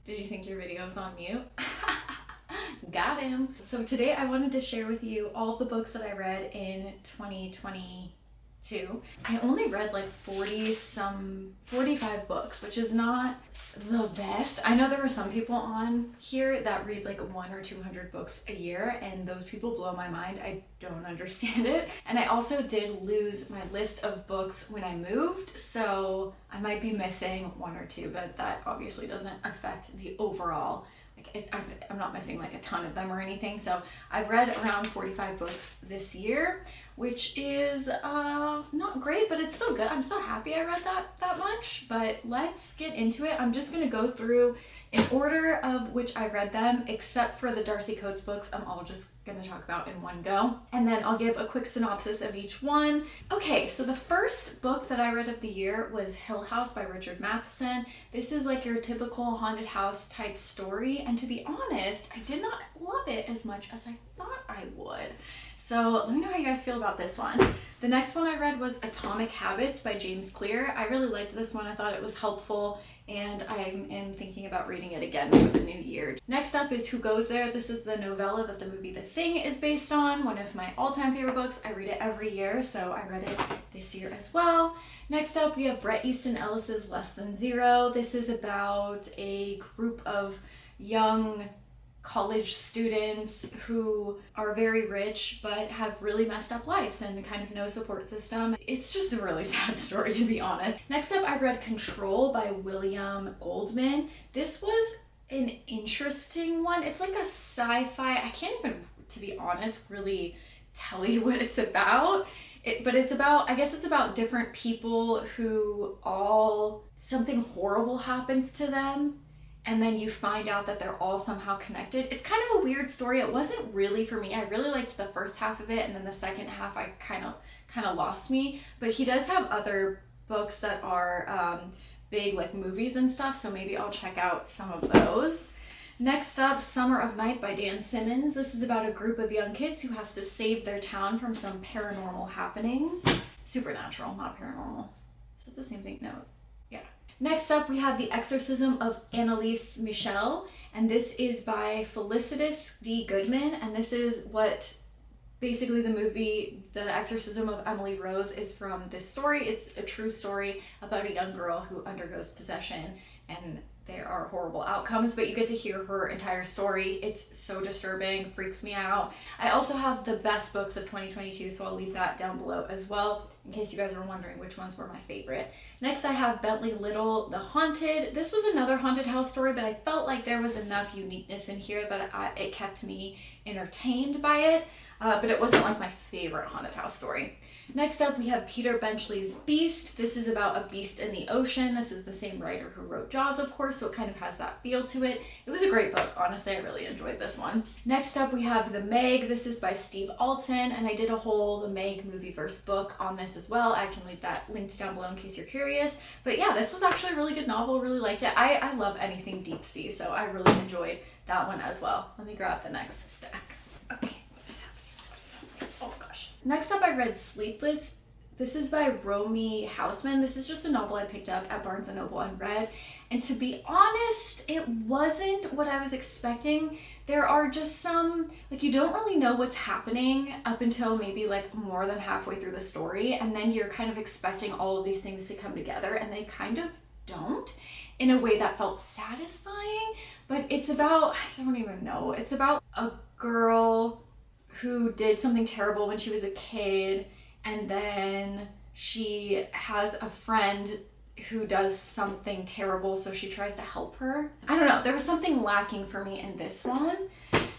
Did you think your video was on mute? Got him. So today I wanted to share with you all of the books that I read in 2022. I only read like 45 books, which is not the best. I know there are some people on here that read like 100 or 200 books a year, and those people blow my mind. I don't understand it. And I also did lose my list of books when I moved, so I might be missing 1 or 2, but that obviously doesn't affect the overall. I'm not missing like a ton of them or anything. So I read around 45 books this year, which is not great, but it's still good. I'm so happy I read that much. But let's get into it. I'm just gonna go through in order of which I read them, except for the Darcy Coates books. I'm all just gonna talk about in one go, and then I'll give a quick synopsis of each one. Okay, so the first book that I read of the year was Hill House by Richard Matheson. This is like your typical haunted house type story, and to be honest, I did not love it as much as I thought I would. So let me know how you guys feel about this one. The next one I read was Atomic Habits by James Clear. I really liked this one. I thought it was helpful, and I am thinking about reading it again for the new year. Next up is Who Goes There? This is the novella that the movie The Thing is based on. One of my all-time favorite books. I read it every year, so I read it this year as well. Next up, we have Bret Easton Ellis's Less Than Zero. This is about a group of young college students who are very rich but have really messed up lives and kind of no support system. It's just a really sad story, to be honest. Next up, I read Control by William Goldman. This was an interesting one. It's like a sci-fi. I can't even, to be honest, really tell you what it's about. But it's about, I guess it's about different people who something horrible happens to them, and then you find out that they're all somehow connected. It's kind of a weird story. It wasn't really for me. I really liked the first half of it, and then the second half I kind of lost me. But he does have other books that are big, like movies and stuff, so maybe I'll check out some of those. Next up, Summer of Night by Dan Simmons. This is about a group of young kids who has to save their town from some paranormal happenings. Supernatural, not paranormal. Is that the same thing? No. Yeah. Next up, we have The Exorcism of Annalise Michel, and this is by Felicitas D. Goodman, and this is what basically the movie The Exorcism of Emily Rose is from this story. It's a true story about a young girl who undergoes possession, and there are horrible outcomes, but you get to hear her entire story. It's so disturbing, freaks me out. I also have the best books of 2022, so I'll leave that down below as well, in case you guys are wondering which ones were my favorite. Next, I have Bentley Little, The Haunted. This was another haunted house story, but I felt like there was enough uniqueness in here that it kept me entertained by it, but it wasn't like my favorite haunted house story. Next up, we have Peter Benchley's Beast. This is about a beast in the ocean. This is the same writer who wrote Jaws, of course, so it kind of has that feel to it. It was a great book. Honestly, I really enjoyed this one. Next up, we have The Meg. This is by Steve Alton, and I did a whole The Meg movie-verse book on this as well. I can leave that linked down below in case you're curious. But yeah, this was actually a really good novel. Really liked it. I love anything deep sea, so I really enjoyed that one as well. Let me grab the next stack. Okay. Oh gosh. Next up, I read Sleepless. This is by Romy Hausman. This is just a novel I picked up at Barnes & Noble unread. And to be honest, it wasn't what I was expecting. There are just some, like, you don't really know what's happening up until maybe like more than halfway through the story. And then you're kind of expecting all of these things to come together, and they kind of don't, in a way that felt satisfying. But it's about, I don't even know, it's about a girl who did something terrible when she was a kid, and then she has a friend who does something terrible, so she tries to help her. I don't know, there was something lacking for me in this one.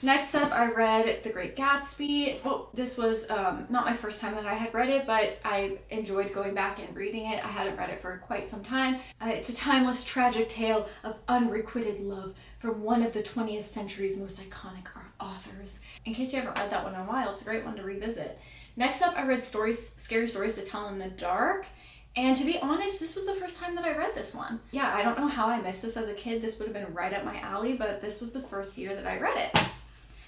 Next up, I read The Great Gatsby. Well, this was not my first time that I had read it, but I enjoyed going back and reading it. I hadn't read it for quite some time. It's a timeless, tragic tale of unrequited love from one of the 20th century's most iconic authors. In case you haven't read that one in a while, it's a great one to revisit. Next up, I read Scary Stories to Tell in the Dark. And to be honest, this was the first time that I read this one. Yeah, I don't know how I missed this as a kid. This would have been right up my alley, but this was the first year that I read it.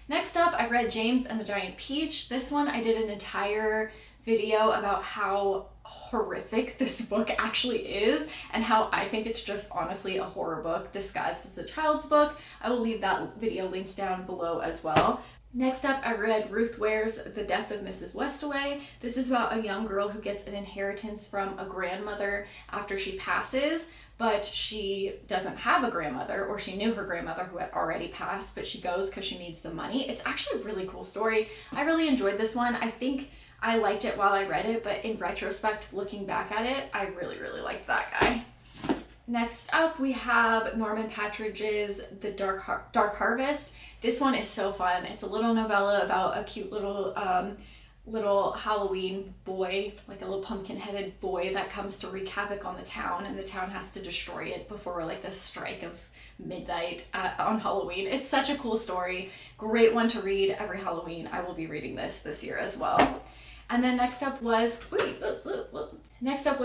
Next up, I read James and the Giant Peach. This one I did an entire video about how horrific this book actually is and how I think it's just honestly a horror book disguised as a child's book. I will leave that video linked down below as well. Next up, I read Ruth Ware's The Death of Mrs. Westaway. This is about a young girl who gets an inheritance from a grandmother after she passes, but she doesn't have a grandmother, or she knew her grandmother who had already passed, but she goes because she needs the money. It's actually a really cool story. I really enjoyed this one. I think I liked it while I read it, but in retrospect, looking back at it, I really, really liked that guy. Next up, we have Norman Patridge's The Dark Harvest. This one is so fun. It's a little novella about a cute little Halloween boy, like a little pumpkin-headed boy that comes to wreak havoc on the town, and the town has to destroy it before like the strike of midnight on Halloween. It's such a cool story. Great one to read every Halloween. I will be reading this year as well. And then next up was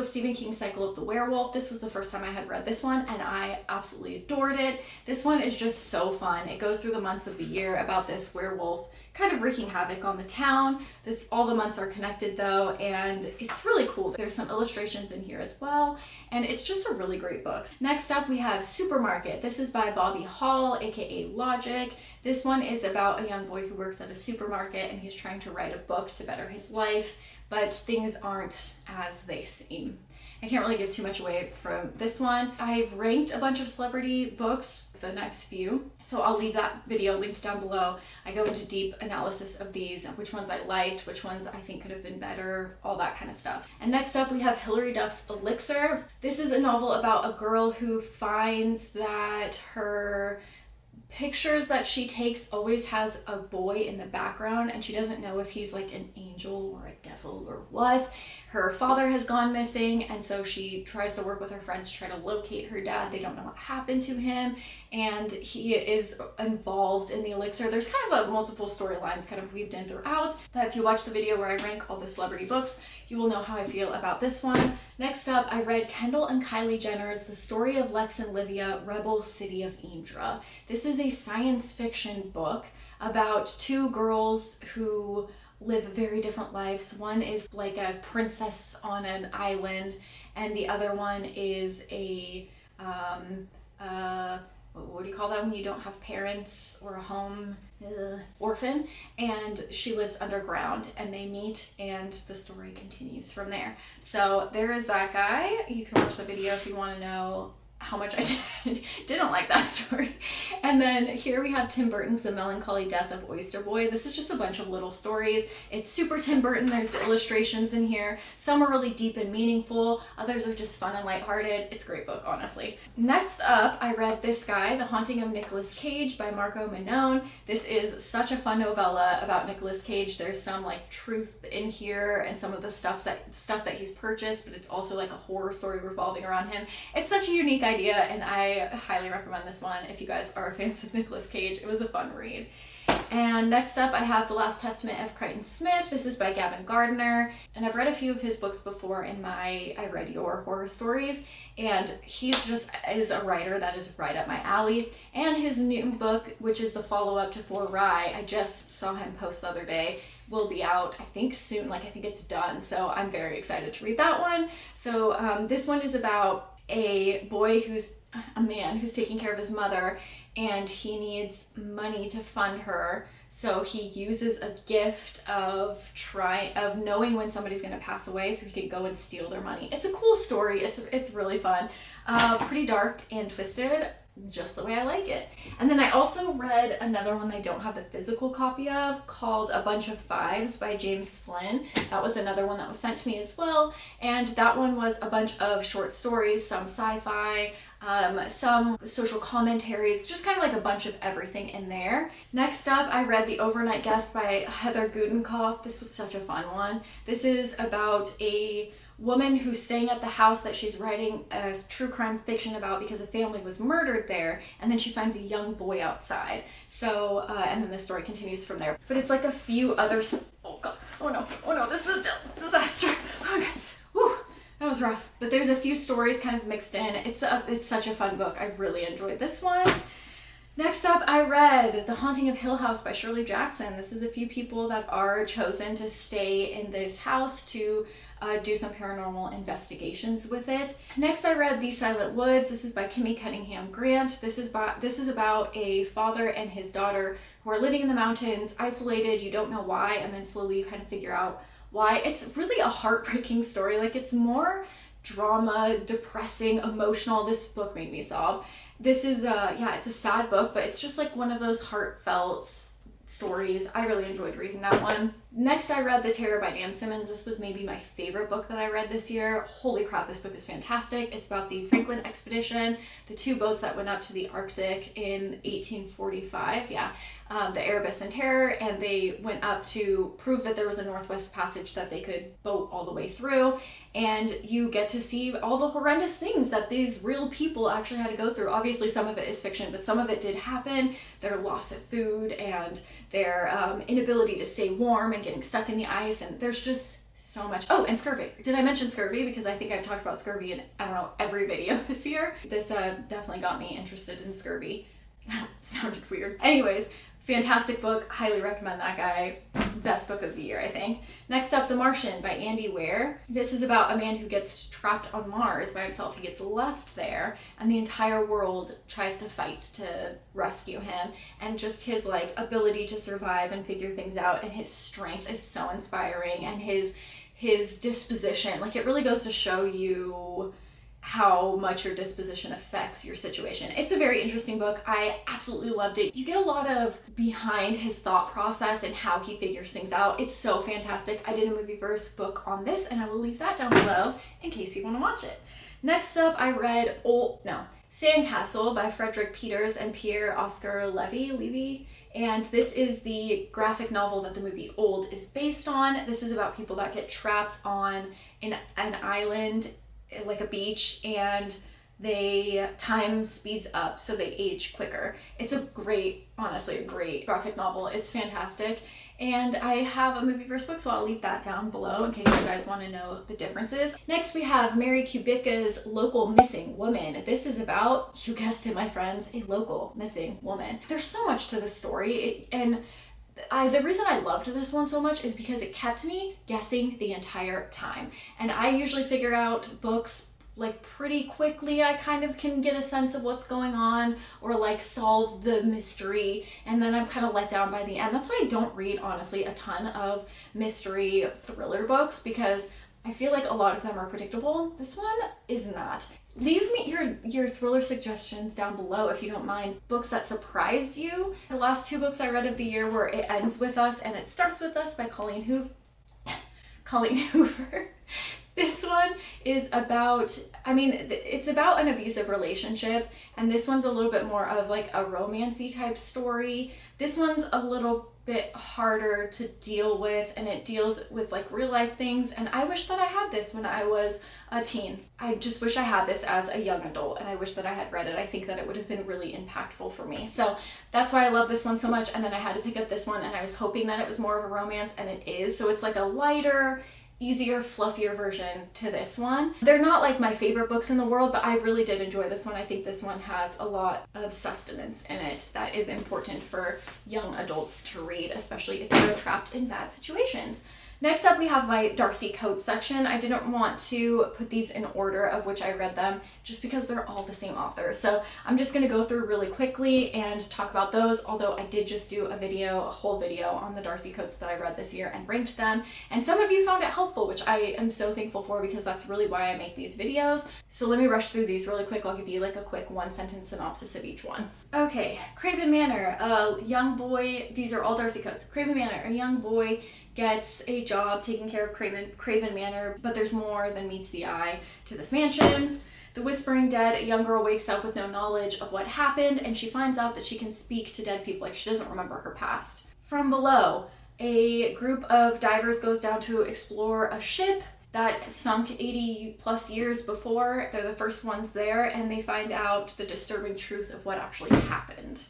Stephen King's Cycle of the Werewolf. This was the first time I had read this one, and I absolutely adored it. This one is just so fun. It goes through the months of the year about this werewolf kind of wreaking havoc on the town. All the months are connected though, and it's really cool. There's some illustrations in here as well, and it's just a really great book. Next up, we have Supermarket. This is by Bobby Hall, aka Logic. This one is about a young boy who works at a supermarket, and he's trying to write a book to better his life, but things aren't as they seem. I can't really give too much away from this one. I've ranked a bunch of celebrity books, the next few, so I'll leave that video linked down below. I go into deep analysis of these, which ones I liked, which ones I think could have been better, all that kind of stuff. And next up, we have Hilary Duff's Elixir. This is a novel about a girl who finds that her pictures that she takes always has a boy in the background, and she doesn't know if he's like an angel or a devil or what. Her father has gone missing, and so she tries to work with her friends to try to locate her dad. They don't know what happened to him, and he is involved in the elixir. There's kind of multiple storylines kind of weaved in throughout, but if you watch the video where I rank all the celebrity books, you will know how I feel about this one. Next up, I read Kendall and Kylie Jenner's The Story of Lex and Livia, Rebel City of Indra. This is a science fiction book about two girls who live very different lives. One is like a princess on an island, and the other one is a what do you call that when you don't have parents or a home? Orphan, and she lives underground, and they meet, and the story continues from there. So there is that guy. You can watch the video if you want to know how much I didn't like that story. And then here we have Tim Burton's The Melancholy Death of Oyster Boy. This is just a bunch of little stories. It's super Tim Burton. There's illustrations in here. Some are really deep and meaningful. Others are just fun and lighthearted. It's a great book, honestly. Next up, I read this guy, The Haunting of Nicolas Cage by Marco Manone. This is such a fun novella about Nicolas Cage. There's some like truth in here and some of the stuff that he's purchased, but it's also like a horror story revolving around him. It's such a unique idea, and I highly recommend this one if you guys are fans of Nicolas Cage. It was a fun read. And next up, I have The Last Testament of Crichton Smith. This is by Gavin Gardner, and I've read a few of his books before in my I Read Your Horror Stories, and he just is a writer that is right up my alley. And his new book, which is the follow-up to For Rye, I just saw him post the other day, will be out I think soon. Like I think it's done, so I'm very excited to read that one. So this one is about a boy who's a man who's taking care of his mother, and he needs money to fund her, so he uses a gift of knowing when somebody's going to pass away so he can go and steal their money. It's a cool story. It's really fun, pretty dark and twisted, just the way I like it. And then I also read another one I don't have the physical copy of, called A Bunch of Fives by James Flynn. That was another one that was sent to me as well, and that one was a bunch of short stories, some sci-fi, some social commentaries, just kind of like a bunch of everything in there. Next up, I read The Overnight Guest by Heather Gudenkauf. This was such a fun one. This is about a woman who's staying at the house that she's writing a true crime fiction about because a family was murdered there, and then she finds a young boy outside. So, and then the story continues from there. But it's like a few others. Oh god, oh no, this is a disaster. Okay, whew, that was rough. But there's a few stories kind of mixed in. It's such a fun book. I really enjoyed this one. Next up, I read The Haunting of Hill House by Shirley Jackson. This is a few people that are chosen to stay in this house to do some paranormal investigations with it. Next, I read The Silent Woods. This is by Kimmy Cunningham Grant. This is about a father and his daughter who are living in the mountains, isolated. You don't know why, and then slowly you kind of figure out why. It's really a heartbreaking story. Like, it's more drama, depressing, emotional. This book made me sob. This is yeah, it's a sad book, but it's just like one of those heartfelt stories. I really enjoyed reading that one. Next, I read The Terror by Dan Simmons. This was maybe my favorite book that I read this year. Holy crap, this book is fantastic. It's about the Franklin expedition, the 2 boats that went up to the Arctic in 1845. Yeah, the Erebus and Terror, and they went up to prove that there was a Northwest Passage that they could boat all the way through. And you get to see all the horrendous things that these real people actually had to go through. Obviously, some of it is fiction, but some of it did happen. Their loss of food and their inability to stay warm and getting stuck in the ice, and there's just so much. Oh, and scurvy. Did I mention scurvy? Because I think I've talked about scurvy in, I don't know, every video this year. This definitely got me interested in scurvy. Sounded weird. Anyways, fantastic book. Highly recommend that guy. Best book of the year, I think. Next up, The Martian by Andy Weir. This is about a man who gets trapped on Mars by himself. He gets left there, and the entire world tries to fight to rescue him. And just his like ability to survive and figure things out, and his strength is so inspiring, and his disposition. Like, it really goes to show you how much your disposition affects your situation. It's a very interesting book. I absolutely loved it. You get a lot of behind his thought process and how he figures things out. It's so fantastic. I did a movieverse book on this, and I will leave that down below in case you want to watch it. Next up, I read Sandcastle by Frederick Peters and Pierre Oscar Levy. And this is the graphic novel that the movie Old is based on. This is about people that get trapped on an island, like a beach, and time speeds up so they age quicker. It's honestly a great graphic novel. It's fantastic. And I have a movieverse book, so I'll leave that down below in case you guys want to know the differences. Next, we have Mary Kubica's Local Missing Woman. This is about, you guessed it, my friends, a local missing woman. There's so much to this story, the reason I loved this one so much is because it kept me guessing the entire time. And I usually figure out books like pretty quickly. I kind of can get a sense of what's going on or like solve the mystery, and then I'm kind of let down by the end. That's why I don't read, honestly, a ton of mystery thriller books, because I feel like a lot of them are predictable. This one is not. Leave me your thriller suggestions down below if you don't mind. Books that surprised you. The last 2 books I read of the year were It Ends With Us and It Starts With Us by Colleen Hoover. This one is about, it's about an abusive relationship, and this one's a little bit more of like a romancy type story. This one's a little bit harder to deal with, and it deals with like real life things, and I wish that I had this when I was a teen. I just wish I had this as a young adult, and I wish that I had read it. I think that it would have been really impactful for me. So that's why I love this one so much, and then I had to pick up this one, and I was hoping that it was more of a romance, and it is. So it's like a lighter, easier, fluffier version to this one. They're not like my favorite books in the world, but I really did enjoy this one. I think this one has a lot of sustenance in it that is important for young adults to read, especially if they're trapped in bad situations. Next up, we have my Darcy Coates section. I didn't want to put these in order of which I read them just because they're all the same author. So I'm just going to go through really quickly and talk about those, although I did just do a whole video on the Darcy Coates that I read this year and ranked them. And some of you found it helpful, which I am so thankful for, because that's really why I make these videos. So let me rush through these really quick. I'll give you like a quick 1-sentence synopsis of each one. Okay, Craven Manor, a young boy, these are all Darcy Coates. Craven Manor, a young boy gets a job taking care of Craven Manor, but there's more than meets the eye to this mansion. The Whispering Dead, a young girl wakes up with no knowledge of what happened, and she finds out that she can speak to dead people, like she doesn't remember her past. From Below, a group of divers goes down to explore a ship that sunk 80 plus years before. They're the first ones there, and they find out the disturbing truth of what actually happened.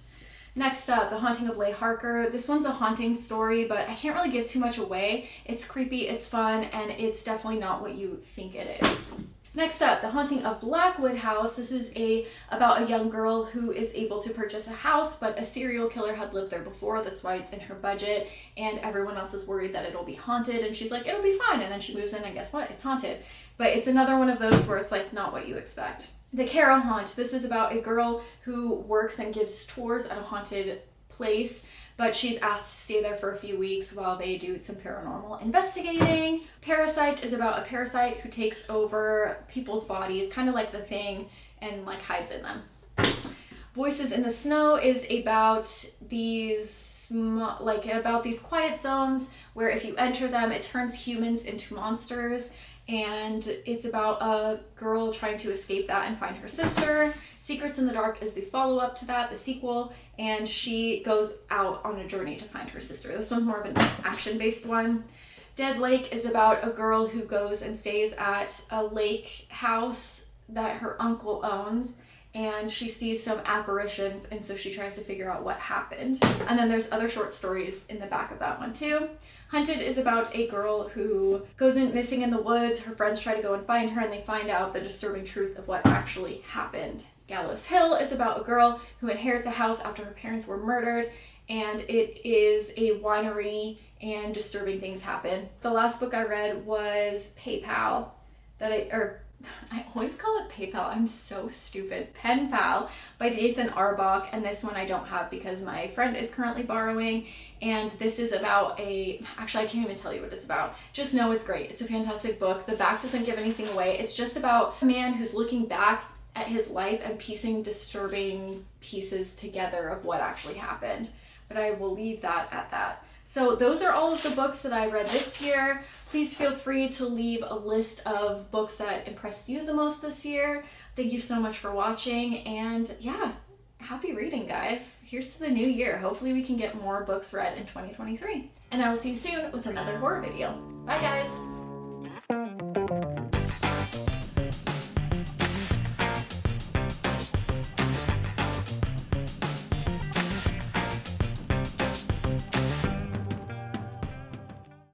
Next up, The Haunting of Leigh Harker. This one's a haunting story, but I can't really give too much away. It's creepy, it's fun, and it's definitely not what you think it is. Next up, The Haunting of Blackwood House. This is about a young girl who is able to purchase a house, but a serial killer had lived there before. That's why it's in her budget, and everyone else is worried that it'll be haunted, and she's like, it'll be fine. And then she moves in, and guess what? It's haunted. But it's another one of those where it's like not what you expect. The Carrow Haunt. This is about a girl who works and gives tours at a haunted place, but she's asked to stay there for a few weeks while they do some paranormal investigating. Parasite is about a parasite who takes over people's bodies, kind of like The Thing, and like hides in them. Voices in the Snow is about these quiet zones where if you enter them, it turns humans into monsters, and it's about a girl trying to escape that and find her sister. Secrets in the Dark is the follow-up to that, the sequel, and she goes out on a journey to find her sister. This one's more of an action-based one. Dead Lake is about a girl who goes and stays at a lake house that her uncle owns, and she sees some apparitions, and so she tries to figure out what happened. And then there's other short stories in the back of that one too. Hunted is about a girl who goes missing in the woods. Her friends try to go and find her, and they find out the disturbing truth of what actually happened. Gallows Hill is about a girl who inherits a house after her parents were murdered, and it is a winery and disturbing things happen. The last book I read was PayPal, I always call it PayPal, I'm so stupid. Pen Pal by Nathan Arbach, and this one I don't have because my friend is currently borrowing, and this is about actually I can't even tell you what it's about. Just know it's great. It's a fantastic book. The back doesn't give anything away. It's just about a man who's looking back at his life and piecing disturbing pieces together of what actually happened. But I will leave that at that. So those are all of the books that I read this year. Please feel free to leave a list of books that impressed you the most this year. Thank you so much for watching, and yeah, happy reading, guys. Here's to the new year. Hopefully we can get more books read in 2023. And I will see you soon with another horror video. Bye, guys.